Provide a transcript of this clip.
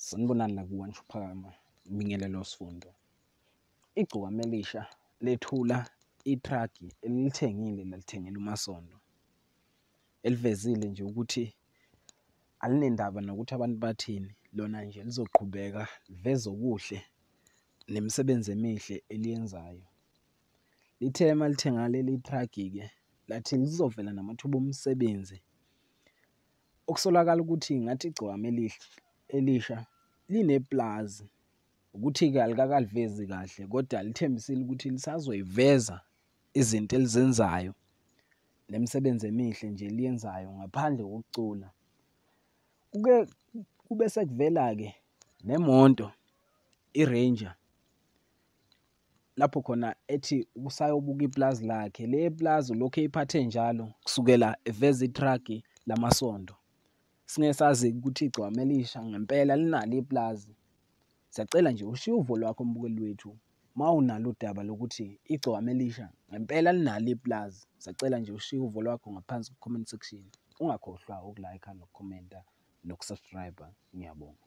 Sanibonani la kuUMaSondo ibingelelo sifundo. Igcokama Elisha lethula itruck elilithengile lalithengela uMaSondo. Elivezile nje ukuthi alinendaba nokuthi abantu bathini, lona nje lizoqhubeka liveze okuhle nemisebenzi emihle eliyenzayo. Lithe malithenga leli truck-ke lathi lizovela namathuba omsebenzi. Okusolakala ukuthi ngathi igcokama Elisha linePlazi, ukuthi-ke alikakalivezi kahle kodwa lithembisile ukuthi lisazoyiveza izinto elizenzayo nemisebenzi emihle nje eliyenzayo ngaphandle kokucula. Kube sekuvela-ke nemoto iRanger lapho khona ethi usayobuka iPlazi lakhe. Le Plazi lokhu eyiphathe njalo kusukela eveza itruck lamaSondo. Singeke sazi ukuthi igcokama Elisha ngempela linalo iPlazi. Siyacela nje ushiye uvo lwakho mbukeli wethu uma unalo udaba lokuthi igcokama Elisha ngempela linalo iPlazi. Siyacela nje ushiye uvo lwakho ngaphansi ku-comment section. Ungakhohlwa ukulike nokukhomenta nokusubscribe. Ngiyabonga.